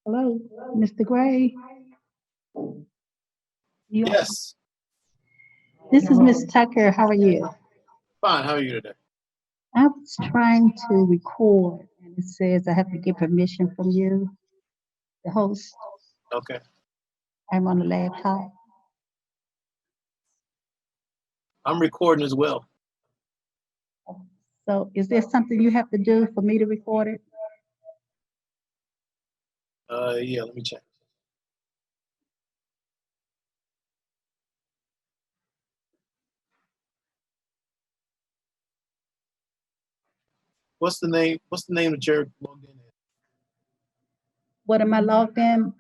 Hello, Mr. Gray. Yes. This is Miss Tucker. How are you? Fine. How are you today? I was trying to record, and it says I have to get permission from you, the host. Okay. I'm on the laptop. I'm recording as well. So is there something you have to do for me to record it? Yeah, let me check. What's the name that you're logged in as? What am I logged in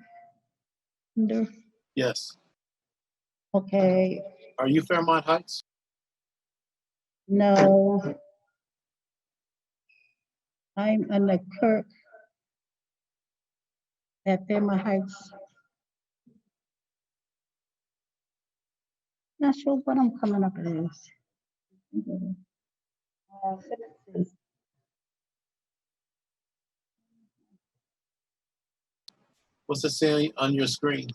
under? Yes. Okay, Are you Fairmont Heights? no. I'm in the Kirk at Fairmont Heights. Not sure what I'm coming up as. Let's see. What's it saying on your screen?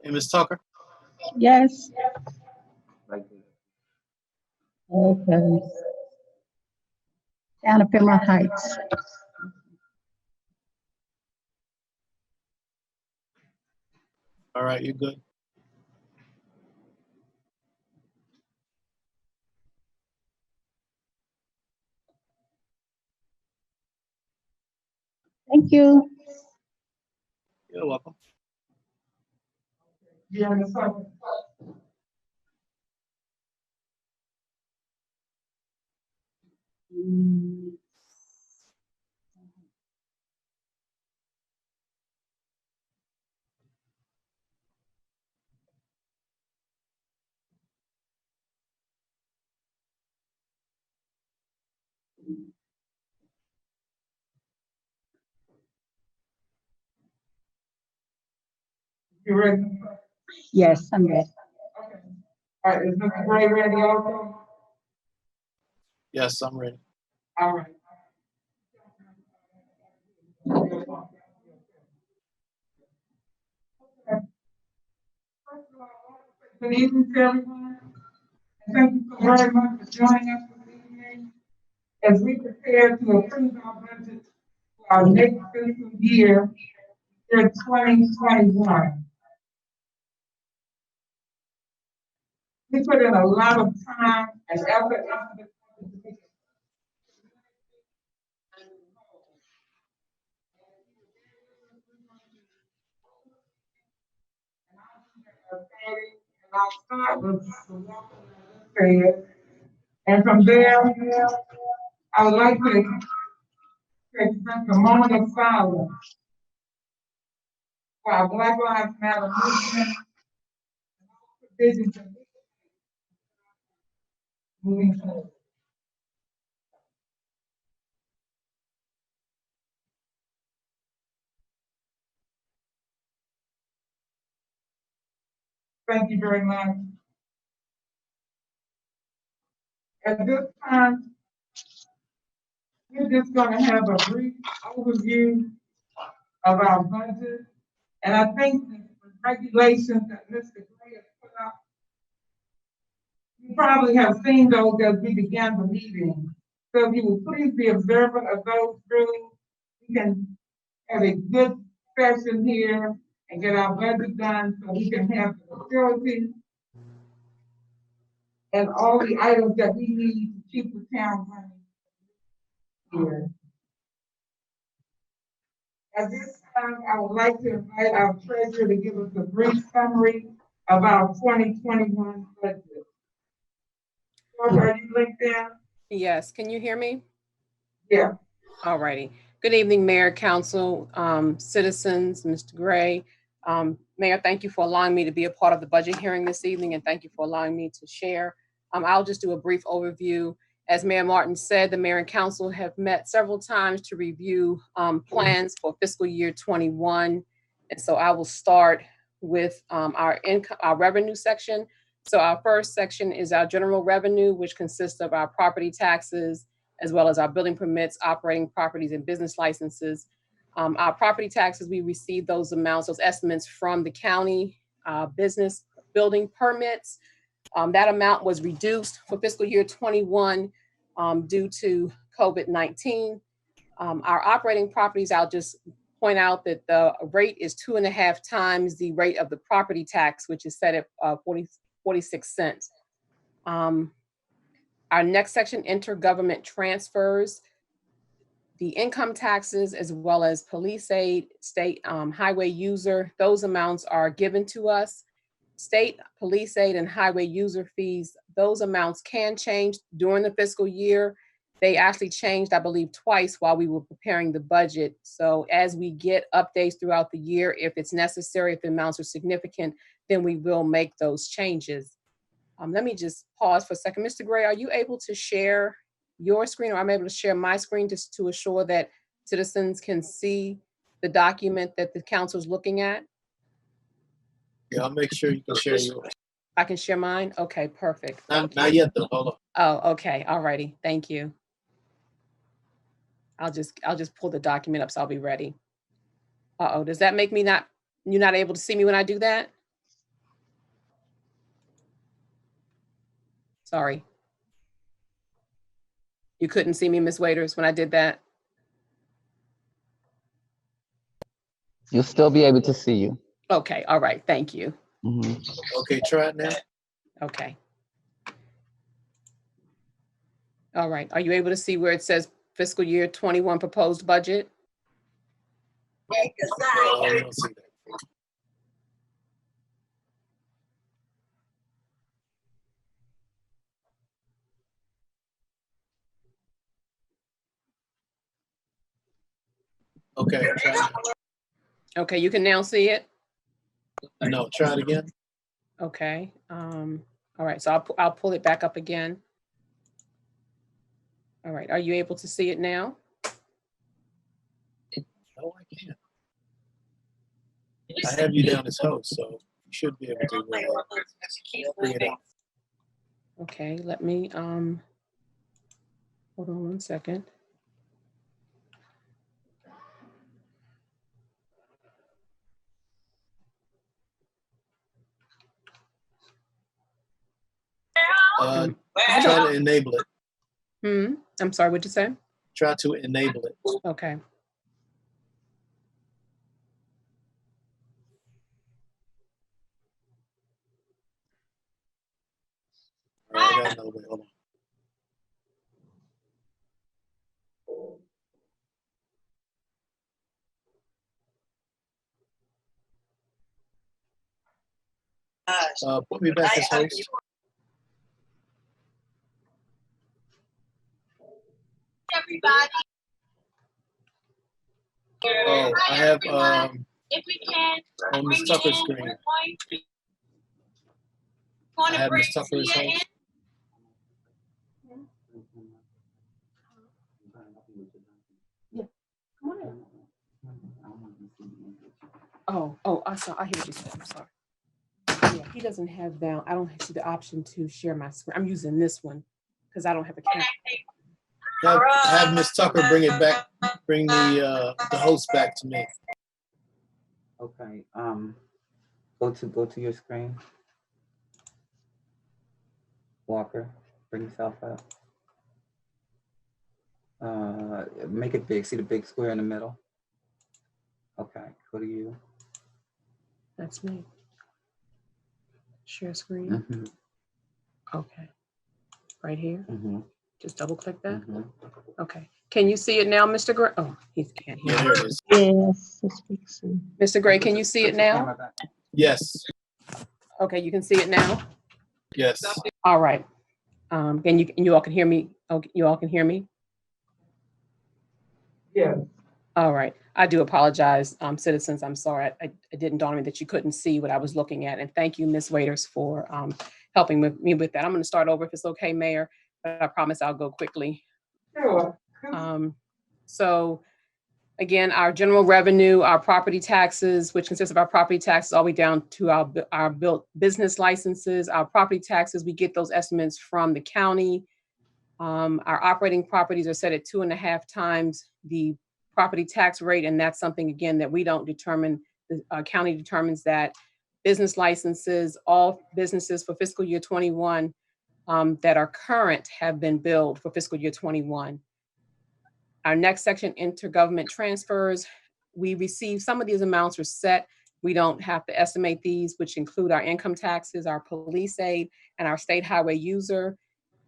Hey, Ms. Tucker? Yes. Okay. Down at Fairmont Heights. All right, you're good. Thank you. You're welcome. You ready? Yes, I'm ready. Okay. All right, is Mr. Gray ready also? Yes, I'm ready. All right. Good evening to everyone. And thank you so very much for joining us this evening as we prepare to approve our budget for our next fiscal year, year 2021. We put in a lot of time and effort into this budget. And I'll start with the welcome prayer. And from there, I would like to express a moment of silence for our Black Lives Matter movement, visions of moving forward. Thank you very much. At this time, we're just going to have a brief overview of our budget. And I think the regulations that Mr. Gray has put up, you probably have seen those as we began the meeting. So if you will please be observant of those, really, we can have a good session here and get our budget done so we can have the facilities and all the items that we need to keep the town running here. At this time, I would like to invite our treasurer to give us a brief summary of our 2021 budget. Are you linked in? Yes, can you hear me? Yeah. All righty. Good evening, Mayor, Council, citizens, Mr. Gray. Mayor, thank you for allowing me to be a part of the budget hearing this evening, and thank you for allowing me to share. I'll just do a brief overview. As Mayor Martin said, the Mayor and Council have met several times to review plans for fiscal year 21. And so I will start with our revenue section. So our first section is our general revenue, which consists of our property taxes, as well as our building permits, operating properties, and business licenses. Our property taxes, we received those amounts, those estimates from the county business building permits. That amount was reduced for fiscal year 21 due to COVID-19. Our operating properties, I'll just point out that the rate is 2.5 times the rate of the property tax, which is set at 46 cents. Our next section, intergovernment transfers. The income taxes, as well as police aid, state highway user, those amounts are given to us. State police aid and highway user fees, those amounts can change during the fiscal year. They actually changed, I believe, twice while we were preparing the budget. So as we get updates throughout the year, if it's necessary, if the amounts are significant, then we will make those changes. Let me just pause for a second. Mr. Gray, are you able to share your screen, or I'm able to share my screen just to assure that citizens can see the document that the council is looking at? Yeah, I'll make sure you can share yours. I can share mine? Okay, perfect. Not yet though, hold on. Oh, okay, all righty, thank you. I'll just pull the document up so I'll be ready. Uh-oh, does that make me you're not able to see me when I do that? Sorry. You couldn't see me, Ms. Waiters, when I did that? You'll still be able to see you. Okay, all right, thank you. Okay, try it now. Okay. All right, are you able to see where it says fiscal year 21 proposed budget? I don't see that. Okay, try it. Okay, you can now see it? No, try it again. Okay, all right, so I'll pull it back up again. All right, are you able to see it now? No, I can't. I have you down as host, so you should be able to bring it up. Okay, let me, hold on one second. Try to enable it. I'm sorry, what'd you say? Try to enable it. Okay. All right, I got another way. Hold on. Put me back as host. Everybody. Oh, I have If we can, on Ms. Tucker's screen. I have Ms. Tucker as host. I hear what you said, I'm sorry. Yeah, he doesn't have down, I don't see the option to share my screen. I'm using this one because I don't have a camera. Have Ms. Tucker bring it back, bring the host back to me. Okay. Go to your screen. Walker, bring yourself up. Make it big. See the big square in the middle? Okay, go to you. That's me. Share screen. Okay. Right here. Just double click that. Okay. Can you see it now, Mr. Gray? Oh, he can't hear. Yeah, there it is. Yes, it's fixing. Mr. Gray, can you see it now? Yes. Okay, you can see it now? Yes. All right. And you all can hear me? Oh, you all can hear me? Yes. All right. I do apologize, citizens. I'm sorry. It didn't dawn on me that you couldn't see what I was looking at. And thank you, Ms. Waiters, for helping me with that. I'm going to start over if it's okay, Mayor, but I promise I'll go quickly. Sure. So again, our general revenue, our property taxes, which consists of our property taxes all the way down to our built business licenses, our property taxes, we get those estimates from the county. Our operating properties are set at 2.5 times the property tax rate, and that's something, again, that we don't determine. The county determines that. Business licenses, all businesses for fiscal year 21 that are current have been billed for fiscal year 21. Our next section, intergovernment transfers. We receive, some of these amounts are set. We don't have to estimate these, which include our income taxes, our police aid, and our state highway user.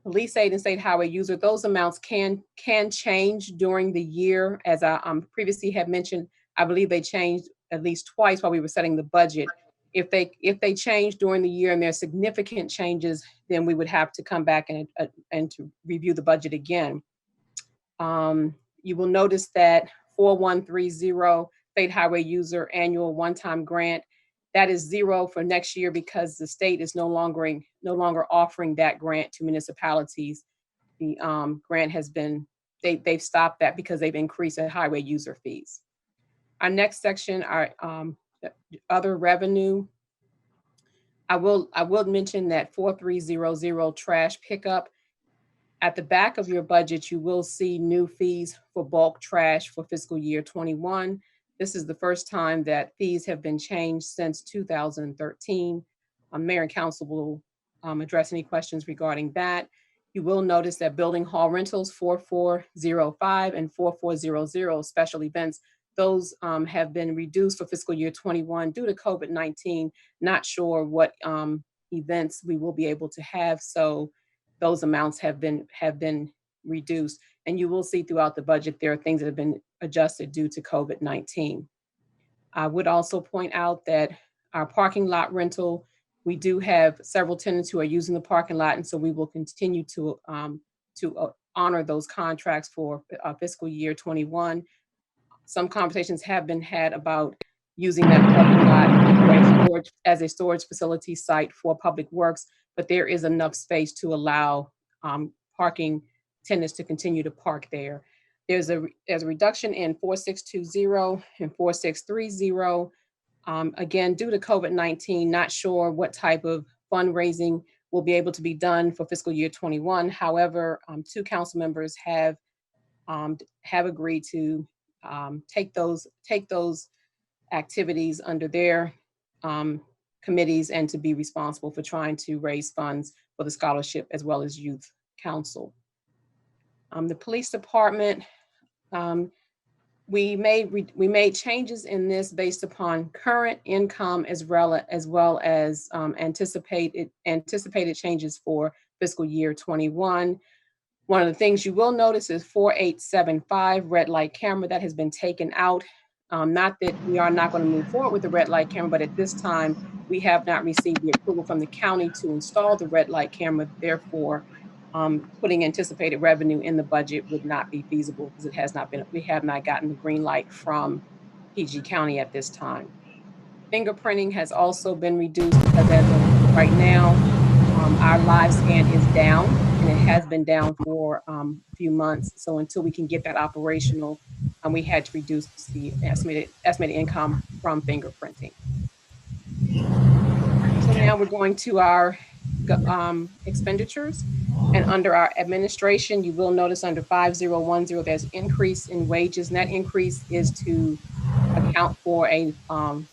Police aid and state highway user, those amounts can change during the year. As I previously had mentioned, I believe they changed at least twice while we were setting the budget. If they change during the year and there's significant changes, then we would have to come back and to review the budget again. You will notice that 4130 state highway user annual one-time grant, that is zero for next year because the state is no longer offering that grant to municipalities. The grant has been, they've stopped that because they've increased the highway user fees. Our next section, our other revenue. I will mention that 4300 trash pickup. At the back of your budget, you will see new fees for bulk trash for fiscal year 21. This is the first time that fees have been changed since 2013. Mayor and council will address any questions regarding that. You will notice that building hall rentals 4405 and 4400 special events, those have been reduced for fiscal year 21 due to COVID-19. Not sure what events we will be able to have, so those amounts have been reduced. And you will see throughout the budget, there are things that have been adjusted due to COVID-19. I would also point out that our parking lot rental, we do have several tenants who are using the parking lot, and so we will continue to honor those contracts for fiscal year 21. Some conversations have been had about using that parking lot as a storage facility site for public works, but there is enough space to allow parking tenants to continue to park there. There's a reduction in 4620 and 4630. Again, due to COVID-19, not sure what type of fundraising will be able to be done for fiscal year 21. However, 2 council members have agreed to take those activities under their committees and to be responsible for trying to raise funds for the scholarship as well as youth council. The police department, we made changes in this based upon current income as well as anticipated changes for fiscal year 21. One of the things you will notice is 4875 red light camera that has been taken out. Not that we are not going to move forward with the red light camera, but at this time we have not received the approval from the county to install the red light camera. Therefore, putting anticipated revenue in the budget would not be feasible because we have not gotten the green light from PG County at this time. Fingerprinting has also been reduced because as of right now, our live scan is down and it has been down for a few months. So until we can get that operational, we had to reduce the estimated income from fingerprinting. So now we're going to our expenditures. And under our administration, you will notice under 5010, there's increase in wages. And that increase is to account for a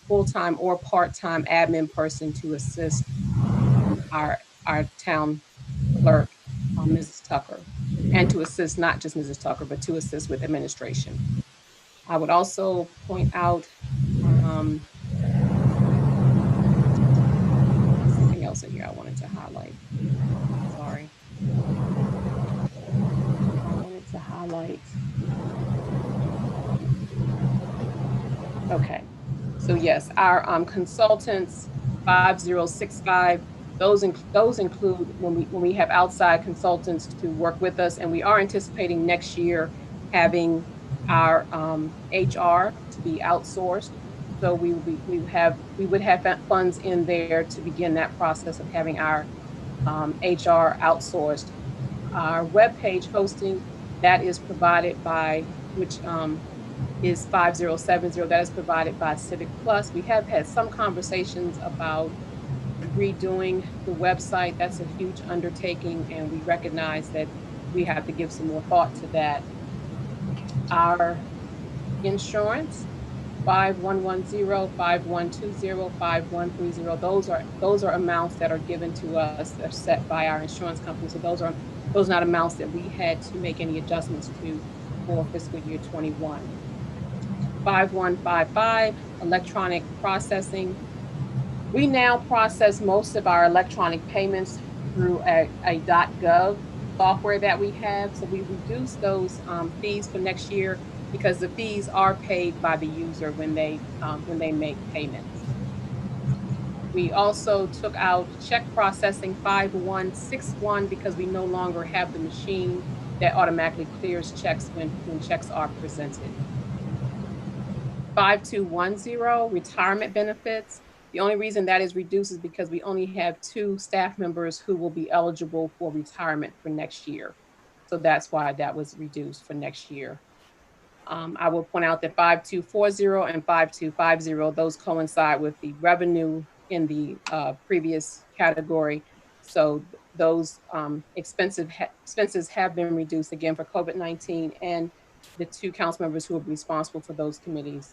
full-time or part-time admin person to assist our town clerk, Mrs. Tucker, and to assist not just Mrs. Tucker, but to assist with administration. I would also point out something else in here I wanted to highlight. Sorry. I wanted to highlight. Okay. So yes, our consultants, 5065, those include when we have outside consultants to work with us, and we are anticipating next year having our HR to be outsourced. So we would have funds in there to begin that process of having our HR outsourced. Our webpage hosting, that is provided by, which is 5070, that is provided by Civic Plus. We have had some conversations about redoing the website. That's a huge undertaking, and we recognize that we have to give some more thought to that. Our insurance, 5110, 5120, 5130. Those are amounts that are given to us, they're set by our insurance company. So those are not amounts that we had to make any adjustments to for fiscal year 21. 5155, electronic processing. We now process most of our electronic payments through a .gov software that we have. So we reduced those fees for next year because the fees are paid by the user when they make payments. We also took out check processing 5161 because we no longer have the machine that automatically clears checks when checks are presented. 5210, retirement benefits. The only reason that is reduced is because we only have 2 staff members who will be eligible for retirement for next year. So that's why that was reduced for next year. I will point out that 5240 and 5250, those coincide with the revenue in the previous category. So those expenses have been reduced again for COVID-19, and the 2 council members who will be responsible for those committees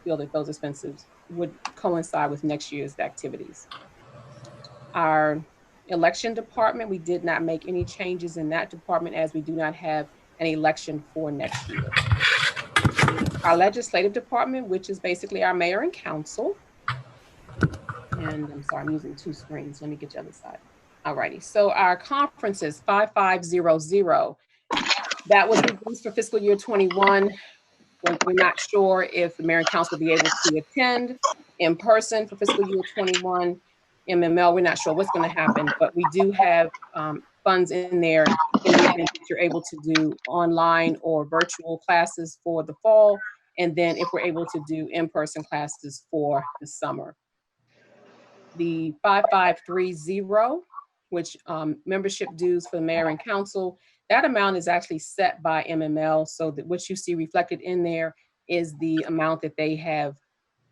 feel that those expenses would coincide with next year's activities. Our election department, we did not make any changes in that department as we do not have an election for next year. Our legislative department, which is basically our mayor and council. And I'm sorry, I'm using 2 screens. Let me get the other side. All righty. So our conferences, 5500, that was reduced for fiscal year 21. We're not sure if the mayor and council will be able to attend in person for fiscal year 21. MML, we're not sure what's going to happen, but we do have funds in there in the event that you're able to do online or virtual classes for the fall, and then if we're able to do in-person classes for the summer. The 5530, which membership dues for the mayor and council, that amount is actually set by MML. So that what you see reflected in there is the amount that they have,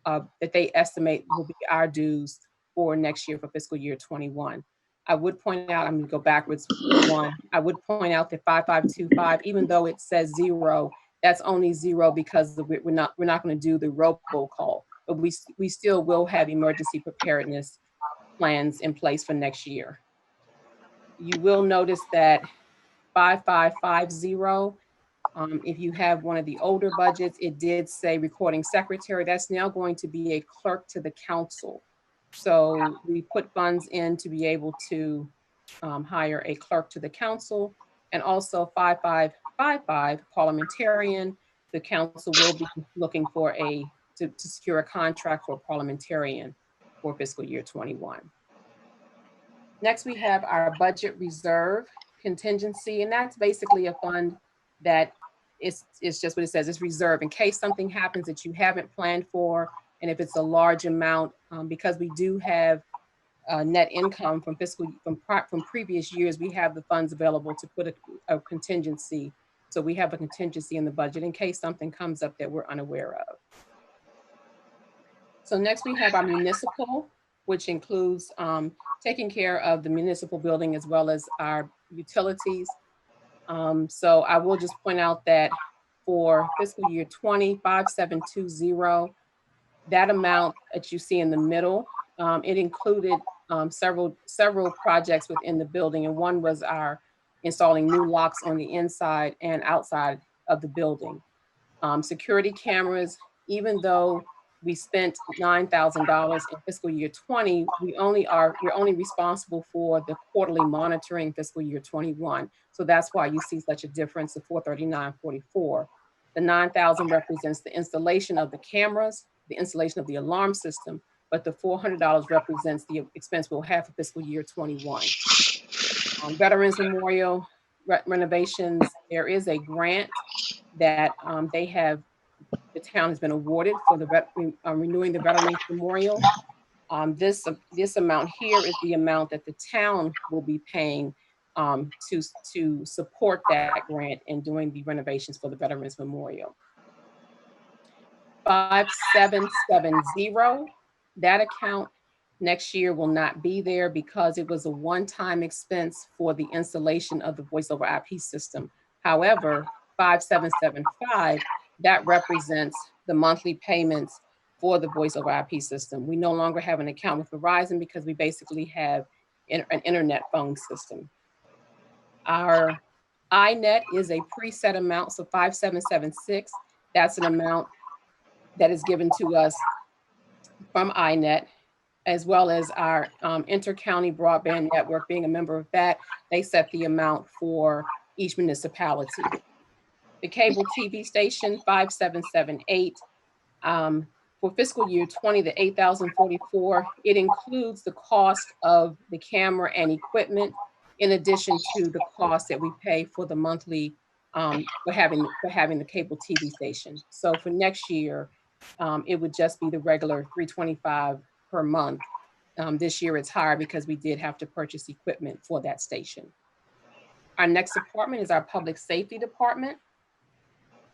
that they estimate will be our dues for next year for fiscal year 21. I would point out, I'm gonna go backwards one. I would point out that 5525, even though it says 0, that's only 0 because we're not gonna do the robocall, but we still will have emergency preparedness plans in place for next year. You will notice that 5550, if you have one of the older budgets, it did say recording secretary. That's now going to be a clerk to the council. So we put funds in to be able to hire a clerk to the council. And also 5555, parliamentarian. The council will be looking for to secure a contract for a parliamentarian for fiscal year 21. Next, we have our budget reserve contingency, and that's basically a fund that is just what it says. It's reserved in case something happens that you haven't planned for, and if it's a large amount, because we do have net income from previous years, we have the funds available to put a contingency. So we have a contingency in the budget in case something comes up that we're unaware of. So next we have our municipal, which includes taking care of the municipal building as well as our utilities. So I will just point out that for fiscal year 20, 5720, that amount that you see in the middle, it included several projects within the building, and one was our installing new locks on the inside and outside of the building. Security cameras, even though we spent $9,000 in fiscal year 20, we're only responsible for the quarterly monitoring fiscal year 21. So that's why you see such a difference of $439.44. The $9,000 represents the installation of the cameras, the installation of the alarm system, but the $400 represents the expense we'll have for fiscal year 21. Veterans Memorial renovations, there is a grant that the town has been awarded for the renewing the Veterans Memorial. This amount here is the amount that the town will be paying to support that grant in doing the renovations for the Veterans Memorial. 5770, that account next year will not be there because it was a one-time expense for the installation of the voice over IP system. However, 5775, that represents the monthly payments for the voice over IP system. We no longer have an account with Verizon because we basically have an internet phone system. Our iNet is a preset amount, so 5776, that's an amount that is given to us from iNet, as well as our inter-county broadband network. Being a member of that, they set the amount for each municipality. The cable TV station, 5778, for fiscal year 20, the 8,044, it includes the cost of the camera and equipment, in addition to the cost that we pay for the monthly, for having the cable TV station. So for next year, it would just be the regular $325 per month. This year it's higher because we did have to purchase equipment for that station. Our next department is our public safety department.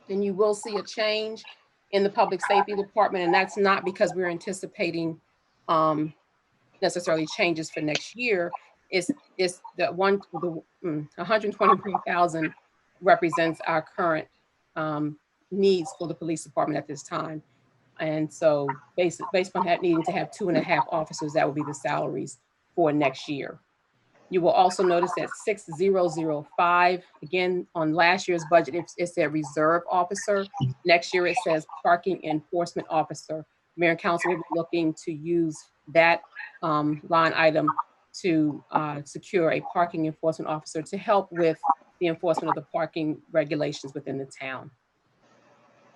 Then you will see a change in the public safety department, and that's not because we're anticipating necessarily changes for next year. It's the 123,000 represents our current needs for the police department at this time. And so based on that needing to have 2.5 officers, that will be the salaries for next year. You will also notice that 6005, again, on last year's budget, it said reserve officer. Next year, it says parking enforcement officer. Mayor and council will be looking to use that line item to secure a parking enforcement officer to help with the enforcement of the parking regulations within the town.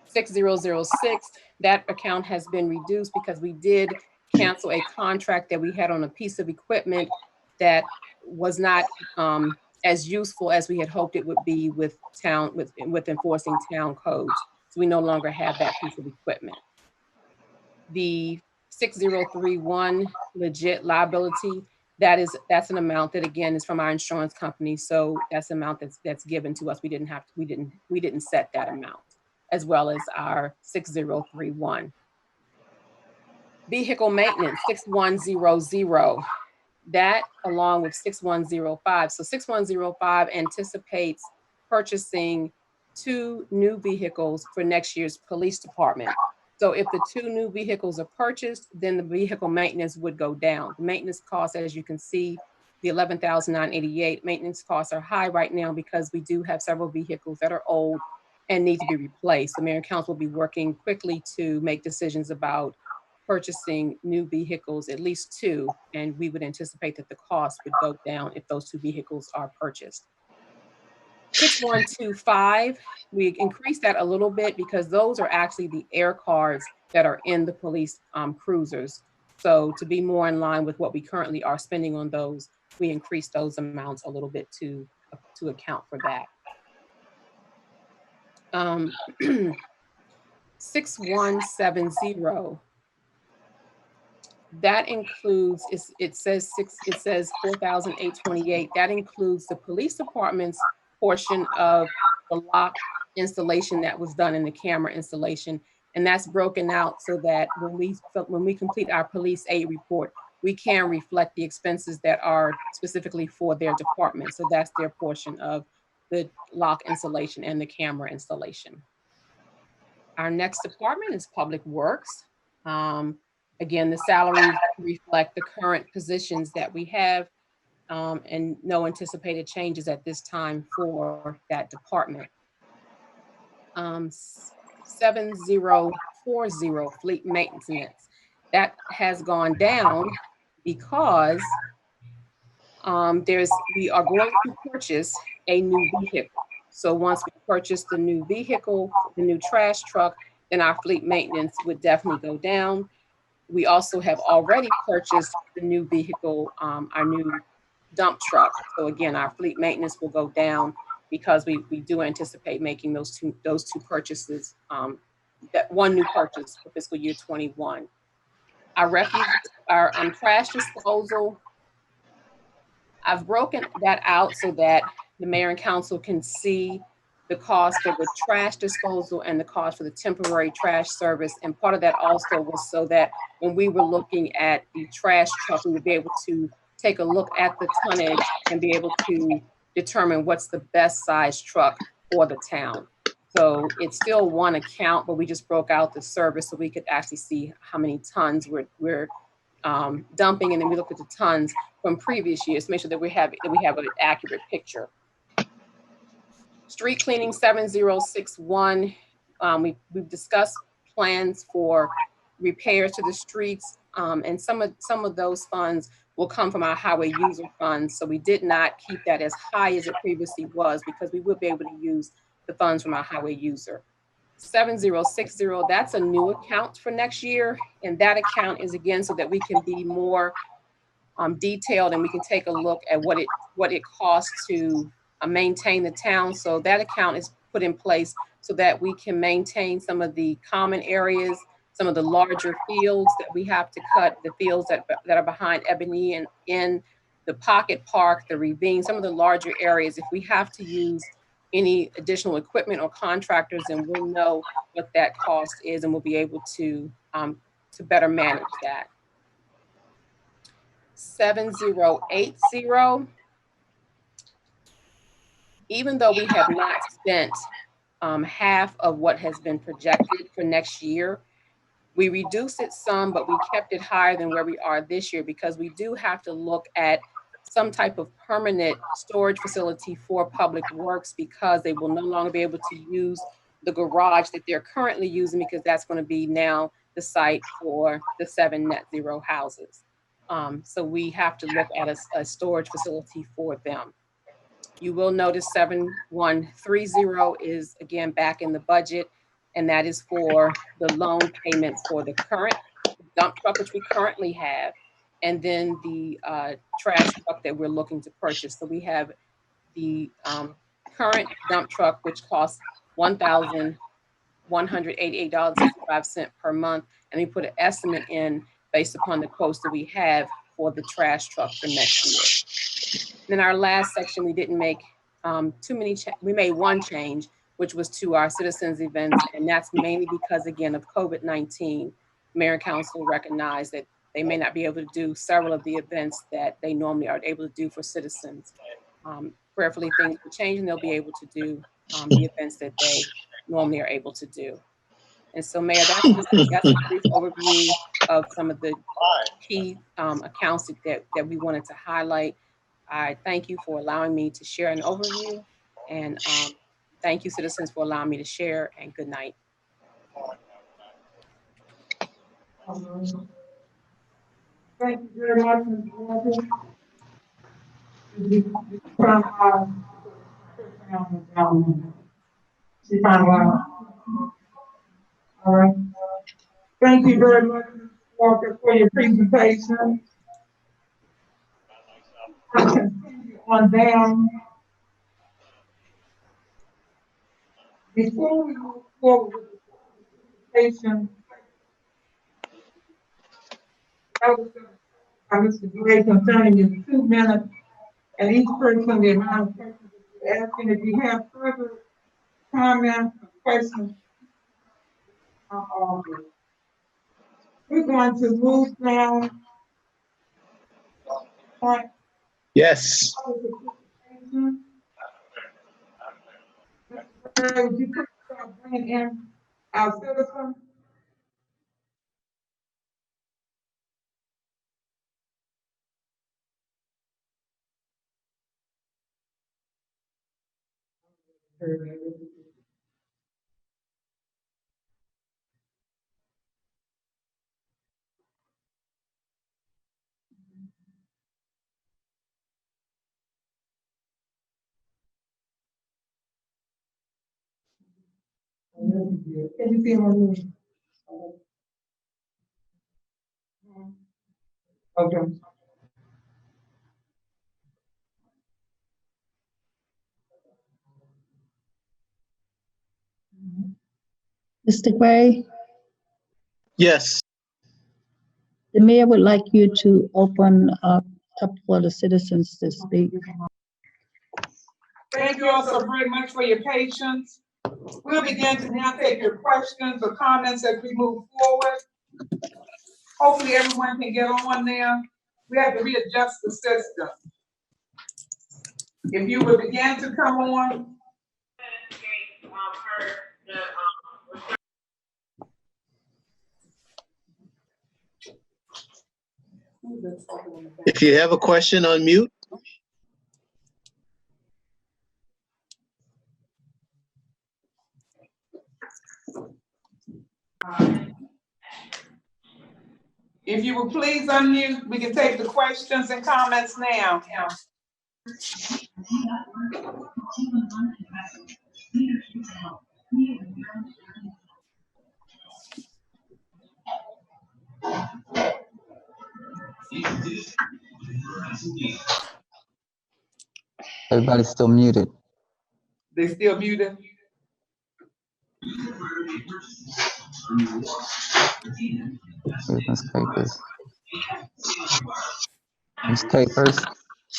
6006, that account has been reduced because we did cancel a contract that we had on a piece of equipment that was not as useful as we had hoped it would be with enforcing town codes. So we no longer have that piece of equipment. The 6031 legit liability, that's an amount that again is from our insurance company. So that's an amount that's given to us. We didn't set that amount, as well as our 6031. Vehicle maintenance, 6100. That along with 6105. So 6105 anticipates purchasing 2 new vehicles for next year's police department. So if the 2 new vehicles are purchased, then the vehicle maintenance would go down. The maintenance costs, as you can see, the 11,988 maintenance costs are high right now because we do have several vehicles that are old and need to be replaced. The mayor and council will be working quickly to make decisions about purchasing new vehicles, at least 2, and we would anticipate that the cost would go down if those 2 vehicles are purchased. 6125, we increased that a little bit because those are actually the air cards that are in the police cruisers. So to be more in line with what we currently are spending on those, we increased those amounts a little bit to account for that. 6170. That includes, it says 4,828. That includes the police department's portion of the lock installation that was done in the camera installation. And that's broken out so that when we complete our police aid report, we can reflect the expenses that are specifically for their department. So that's their portion of the lock installation and the camera installation. Our next department is Public Works. Again, the salaries reflect the current positions that we have and no anticipated changes at this time for that department. 7040 fleet maintenance. That has gone down because we are going to purchase a new vehicle. So once we purchase the new vehicle, the new trash truck, then our fleet maintenance would definitely go down. We also have already purchased the new vehicle, our new dump truck. So again, our fleet maintenance will go down because we do anticipate making those two purchases, that one new purchase for fiscal year 21. Our refuse, our trash disposal, I've broken that out so that the mayor and council can see the cost for the trash disposal and the cost for the temporary trash service. And part of that also was so that when we were looking at the trash truck, we would be able to take a look at the tonnage and be able to determine what's the best size truck for the town. So it's still one account, but we just broke out the service so we could actually see how many tons we're dumping, and then we look at the tons from previous years to make sure that we have an accurate picture. Street cleaning 7061. We've discussed plans for repairs to the streets, and some of those funds will come from our highway user funds. So we did not keep that as high as it previously was because we would be able to use the funds from our highway user. 7060, that's a new account for next year. And that account is again so that we can be more detailed and we can take a look at what it costs to maintain the town. So that account is put in place so that we can maintain some of the common areas, some of the larger fields that we have to cut, the fields that are behind Ebony and in the Pocket Park, the ravine, some of the larger areas. If we have to use any additional equipment or contractors, and we'll know what that cost is and we'll be able to better manage that. 7080, even though we have not spent half of what has been projected for next year, we reduced it some, but we kept it higher than where we are this year because we do have to look at some type of permanent storage facility for public works because they will no longer be able to use the garage that they're currently using because that's going to be now the site for the 7 net zero houses. So we have to look at a storage facility for them. You will notice 7130 is again back in the budget, and that is for the loan payments for the current dump truck, which we currently have, and then the trash truck that we're looking to purchase. So we have the current dump truck, which costs $1,188.65 per month, and we put an estimate in based upon the quotes that we have for the trash truck for next year. In our last section, we didn't make too many, we made one change, which was to our citizens events. And that's mainly because, again, of COVID-19, Mayor and Council recognized that they may not be able to do several of the events that they normally are able to do for citizens. Prayerfully, things will change and they'll be able to do the events that they normally are able to do. And so, Mayor, that's a brief overview of some of the key accounts that we wanted to highlight. I thank you for allowing me to share an overview, and thank you, citizens, for allowing me to share, and good night. Thank you very much, Ms. Walker. She finalized. All right. Thank you very much, Ms. Walker, for your presentation. On down. Before we move forward with the presentation, that was Mr. Gray concerning your 2 minutes, and each person, the amount of questions that you're asking. If you have further comments or questions, we're going to move now. Yes. Would you please start bringing in our citizens? Can you see my name? Okay. Mr. Gray, Yes. the mayor would like you to open up for the citizens to speak. Thank you all so very much for your patience. We'll begin to now take your questions or comments as we move forward. Hopefully everyone can get on there. We have to readjust the system. If you would begin to come on. If you have a question, unmute. If you would please unmute, we can take the questions and comments now. Everybody's still muted. They still muted? Ms. Capers. Ms. Capers?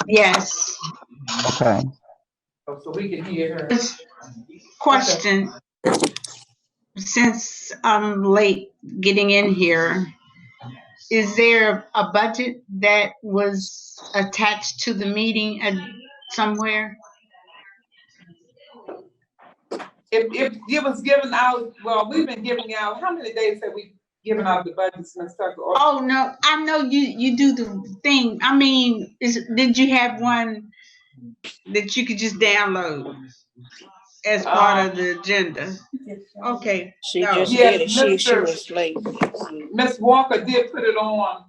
Yes. Okay. Oh, so we can hear her. Question. Since I'm late getting in here, is there a budget that was attached to the meeting somewhere? If it was given out, well, we've been giving out, how many days have we given out the budgets, Ms. Tucker? Oh, no, I know you do the thing. I mean, did you have one that you could just download as part of the agenda? Okay. She no. just Yes, did it. She was late. Ms. Walker did put it on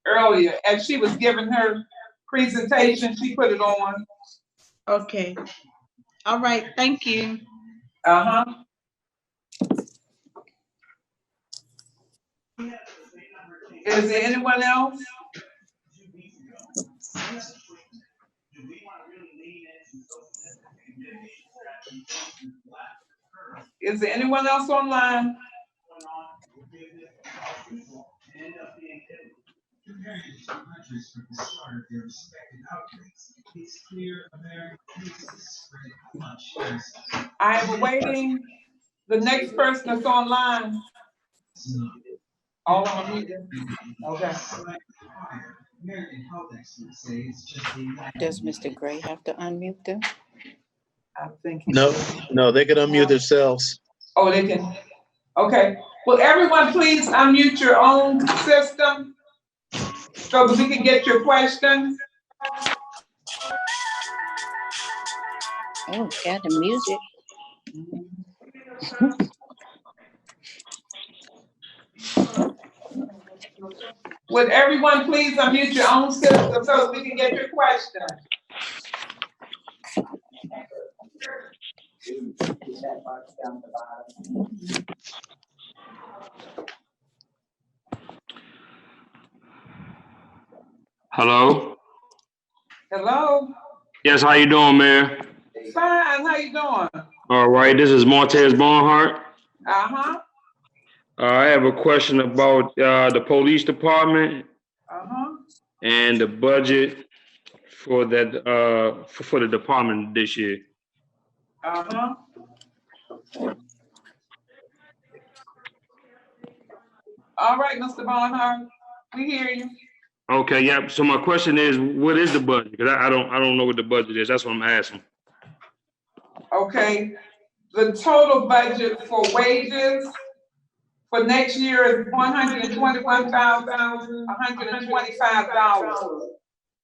earlier. As she was giving her presentation, she put it on. Okay. All right. Thank you. Uh-huh. Is there anyone else? Is there anyone else online? I am awaiting the next person that's online. All on mute. Okay. Does Mr. Gray have to unmute them? I think. No, they can unmute themselves. Oh, they can. Okay. Will everyone please unmute your own system so that we can get your questions? Oh, got the music. Would everyone please unmute your own system so that we can get your question? Hello? Hello? Yes, how you doing, Mayor? Fine, how you doing? All right, this is Montez Barnhart. Uh-huh. I have a question about the police department Uh-huh. and the budget for that for the department this year. Uh-huh. All right, Mr. Barnhart, we hear you. Okay, yeah. So my question is, what is the budget? Because I don't know what the budget is. That's what I'm asking. Okay, the total budget for wages for next year is $121,125.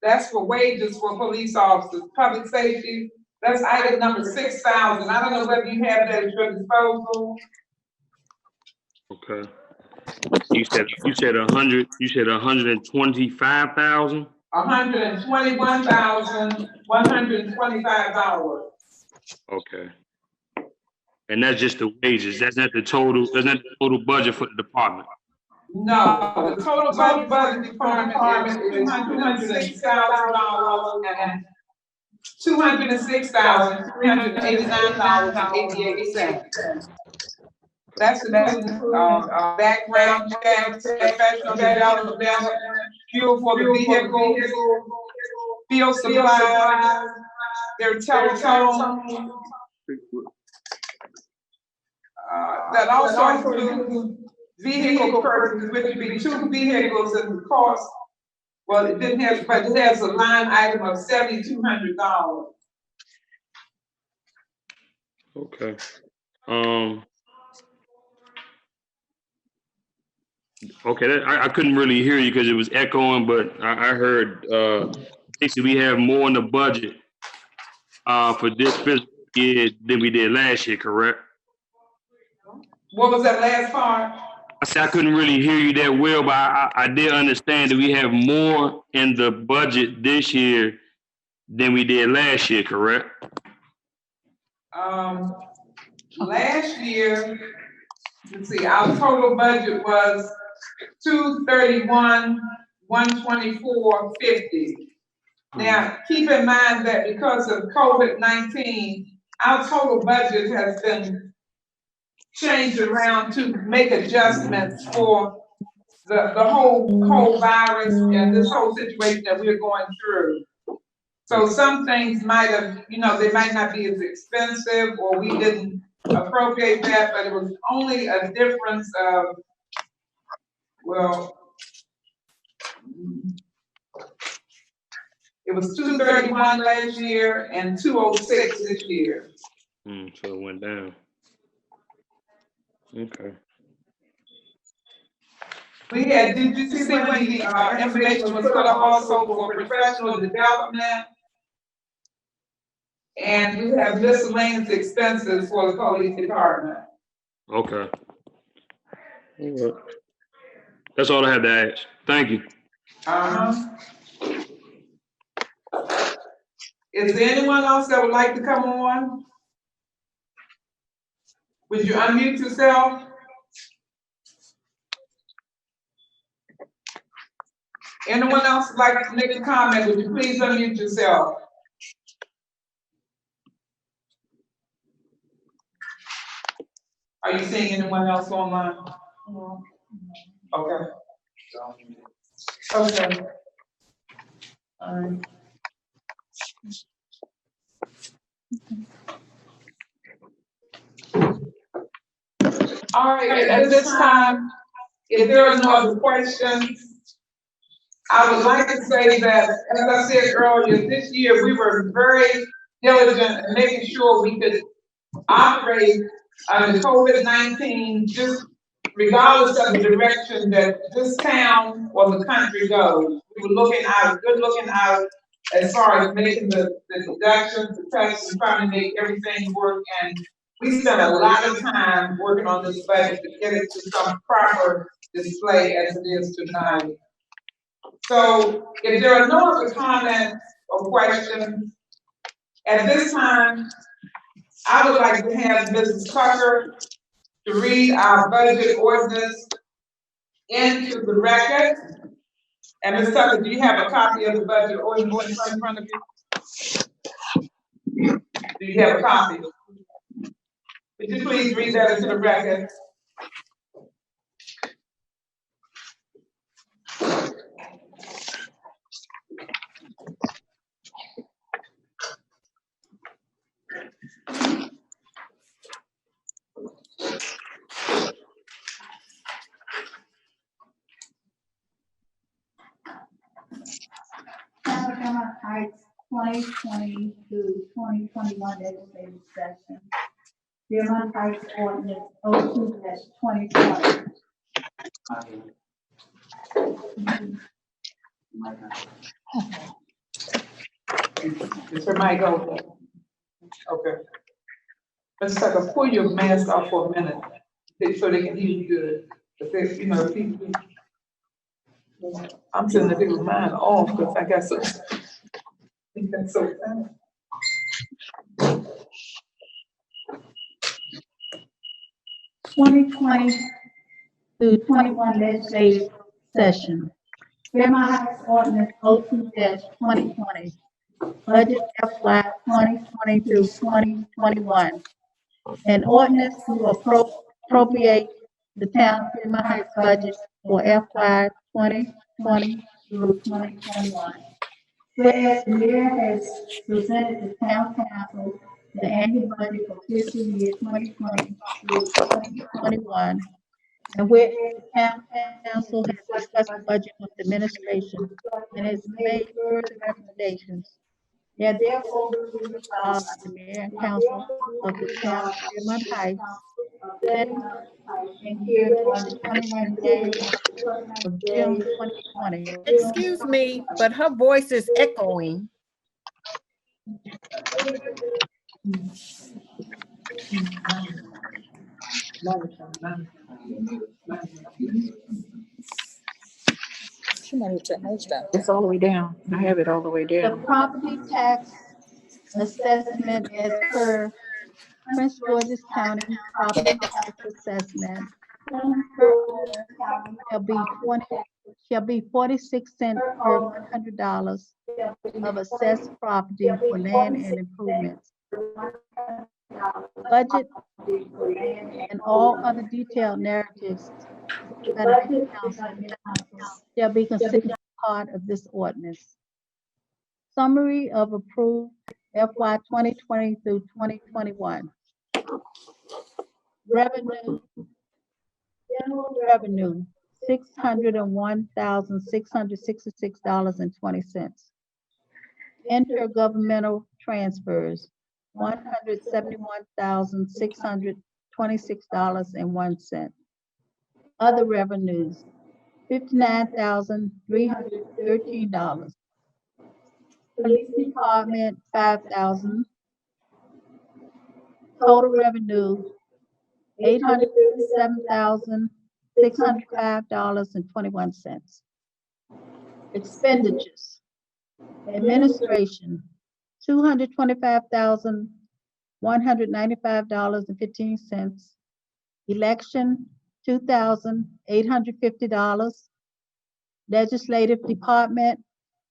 That's for wages for police officers. Public safety, that's item number 6,000. I don't know whether you have that at your disposal. Okay. You said 100. You said 125,000. $121,125. Okay. And that's just the wages. That's not the total. That's not the total budget for the department. No, the total budget for the department is $206,000 $206,389.88. That's including background check, professional development, fuel for the vehicle, field supplies, their telephone. That also includes vehicle purchases, which would be 2 vehicles and the cost. Well, it didn't have, but it has a line item of $7,200. Okay. Okay, I couldn't really hear you because it was echoing, but I heard, basically we have more in the budget for this fiscal year than we did last year, correct? What was that last part? I said I couldn't really hear you that well, but I did understand that we have more in the budget this year than we did last year, correct? Last year, let's see, our total budget was $231,124.50. Now, keep in mind that because of COVID-19, our total budget has been changed around to make adjustments for the whole virus and this whole situation that we're going through. So some things might have, they might not be as expensive, or we didn't appropriate that, but it was only a difference of, well, it was 231 last year and 206 this year. So it went down. Okay. We had, did you see when the information was put up also for professional development? And we have miscellaneous expenses for the police department. Okay. All right. That's all I had to ask. Thank you. Is there anyone else that would like to come on? Would you unmute yourself? Anyone else would like to make a comment? Would you please unmute yourself? Are you seeing anyone else online? Okay. Okay. All right. All right, at this time, if there are no other questions, I would like to say that, as I said earlier, this year we were very diligent in making sure we could operate under COVID-19, just regardless of the direction that this town or the country goes. We were good looking out as far as making the deductions, the tests, and trying to make everything work. And we spent a lot of time working on this budget to get it to some proper display as it is tonight. So if there are no other comments or questions, at this time, I would like to have Mrs. Tucker to read our budget ordinance into the record. And Ms. Tucker, do you have a copy of the budget ordinance in front of you? Do you have a copy? Would you please read that into the record? Alabama Heights 2020 to 2021 legislative session. Fairmont Heights Ordinance 02-2020. Is your mic open? Okay. Let's take a pull your mask off for a minute so they can hear you good. Because people. I'm sitting there with mine off because I got so. I think that's so funny. (2020-21) legislative session. Fairmont Heights Ordinance 02-2020. Budget FY 2020 through 2021. An ordinance to appropriate the town of Fremont Heights budget for FY 2020 through 2021. Whereas the mayor has presented the town council the annual budget for fiscal year 2020 through 2021. And whereas the town council has discussed the budget with the administration and has made further recommendations, now therefore be resolved by the mayor and council of the town of Fremont Heights, sitting and here on the 29th day of June 2020. Excuse me, but her voice is echoing. She might have turned hers down. It's all the way down. I have it all the way The down. property tax assessment as per Prince George's County property tax assessment shall be 46 cents per $100 of assessed property for land and improvements. Budget and all other detailed narratives by the Mayor and Council shall be considered part of this ordinance. Summary of approved FY 2020 through 2021. Revenue, general revenue, $601,666.20. Intergovernmental transfers, $171,626.01. Other revenues, $59,313. Police Department, $5,000. Total revenue, $837,605.21. Expenditures, administration, $225,195.15. Election, $2,850. Legislative Department,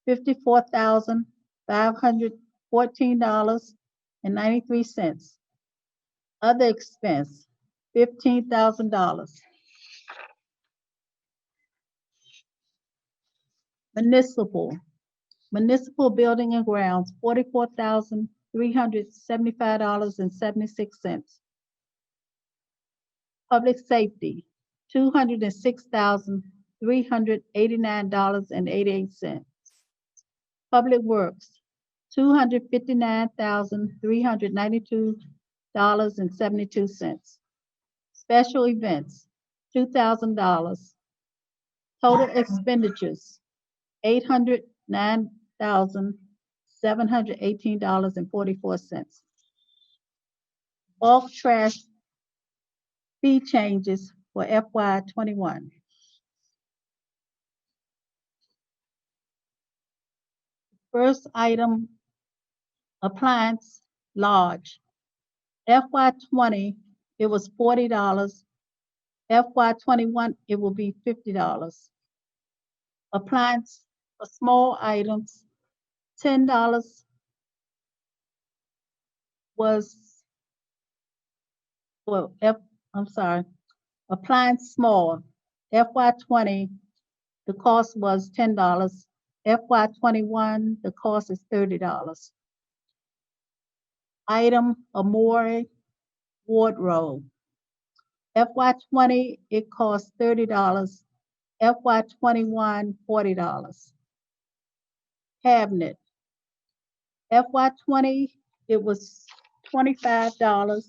$54,514.93. Other expense, $15,000. Municipal building and grounds, $44,375.76. Public safety, $206,389.88. Public works, $259,392.72. Special events, $2,000. Total expenditures, $809,718.44. Bulk trash fee changes for FY 21. First item, appliance large. FY 20, it was $40. FY 21, it will be $50. Appliance for small items, $10 was, well, appliance small, FY 20, the cost was $10. FY 21, the cost is $30. Item Amore wardrobe. FY 20, it cost $30. FY 21, $40. Cabinet. FY 20, it was $25.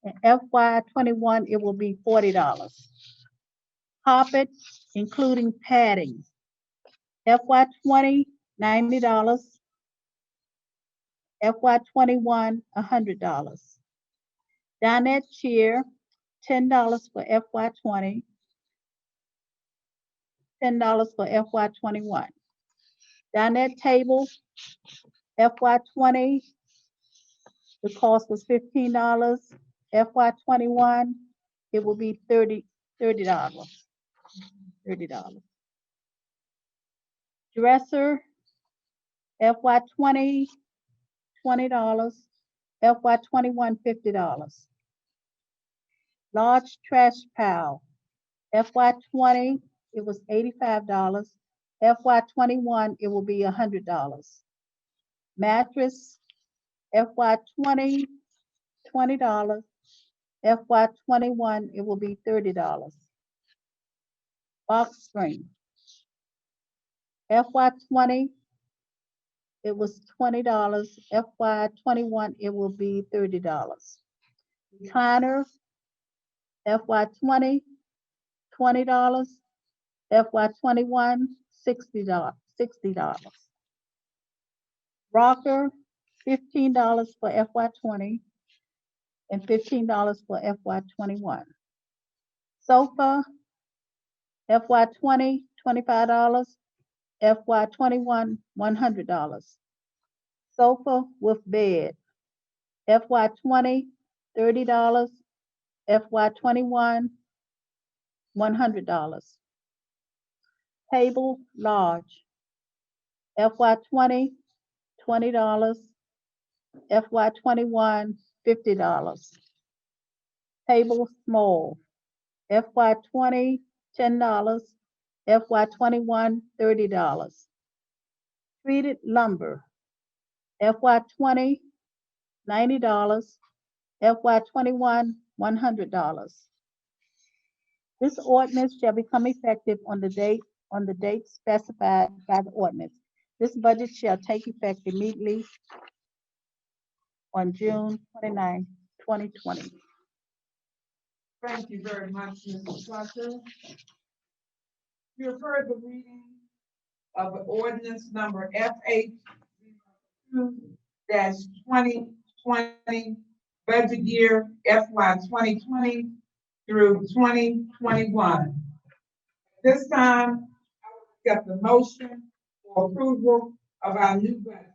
And FY 21, it will be $40. Carpet, including padding. FY 20, $90. FY 21, $100. Dinette chair, $10 for FY 20, $10 for FY 21. Dinette table, FY 20, the cost was $15. FY 21, it will be $30. Dresser, FY 20, $20. FY 21, $50. Large trash pile, FY 20, it was $85. FY 21, it will be $100. Mattress, FY 20, $20. FY 21, it will be $30. Box spring, FY 20, it was $20. FY 21, it will be $30. Recliner, FY 20, $20. FY 21, $60. Rocker, $15 for FY 20 and $15 for FY 21. Sofa, FY 20, $25. FY 21, $100. Sofa with bed, FY 20, $30. FY 21, $100. Table large, FY 20, $20. FY 21, $50. Table small, FY 20, $10. FY 21, $30. Treated lumber, FY 20, $90. FY 21, $100. This ordinance shall become effective on the date specified by the ordinance. This budget shall take effect immediately on June 29, 2020. Thank you very much, Mrs. Fletcher. You have heard the reading of the ordinance number FH 2-2020, budget year FY 2020 through 2021. This time, I will accept the motion for approval of our new budget.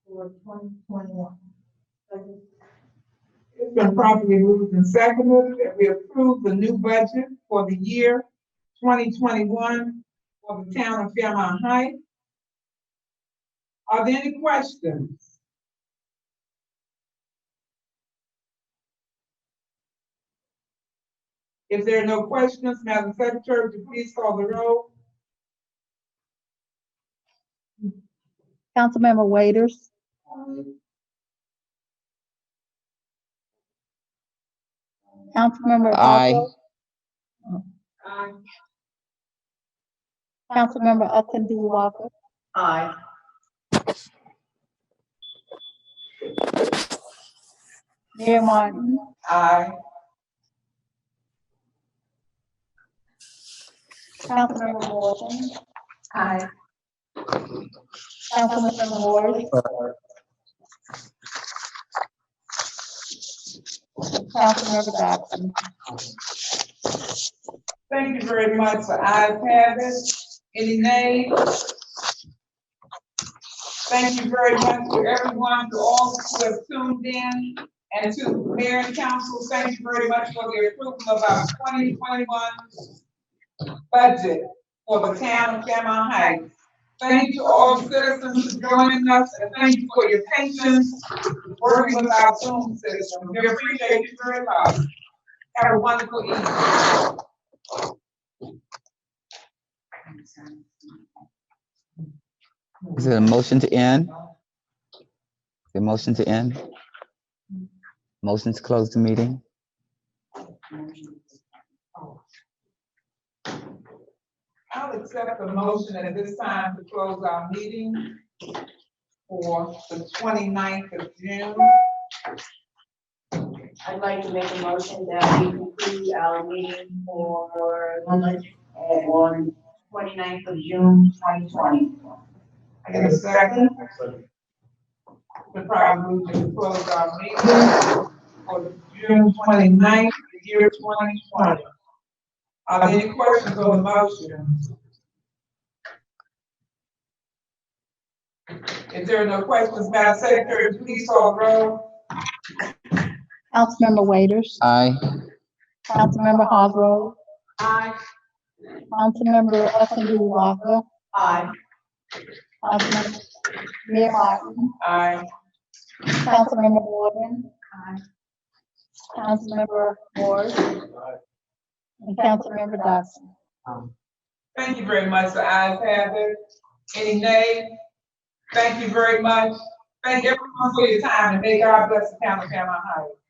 For 2021. It's been properly moved and seconded that we approve the new budget for the year 2021 for the town of Fairmount Heights. Are there any questions? If there are no questions, Madam Secretary, would you please call the roll? Councilmember Waiters. Councilmember Aye. Otto. Aye. Councilmember Upton Walker. Aye. Mayor Martin. Aye. Councilmember Morgan. Aye. Councilmember Morris. Councilmember Dodson. Thank you very much. The ayes have it. Any nays? Thank you very much to everyone, to all who have tuned in, and to the mayor and council. Thank you very much for the approval of our 2021 budget for the town of Fairmount Heights. Thank you to all citizens for joining us, and thank you for your patience working with our Zoom system. We appreciate you very much. Have a wonderful evening. Is it a motion to end? Is it a motion to end? Motion to close the meeting? I'll accept the motion at this time to close our meeting for the 29th of June. I'd like to make a motion that we conclude our meeting for budget on 29th of June, 2020. I get a second. The proper move to close our meeting for June 29th, the year 2020. Are there any questions on the motion? If there are no questions, Madam Secretary, please call the roll. Councilmember Waiters. Aye. Councilmember Hargrove. Aye. Councilmember F.D. Walker, Aye. Councilmember Mayor Martin, Aye. Councilmember Morgan, Aye. Councilmember Ward, and Councilmember Dodson. Thank you very much. The ayes have it. Any nays? Thank you very much. Thank everyone for your time, and may God bless the town of Paramount Heights.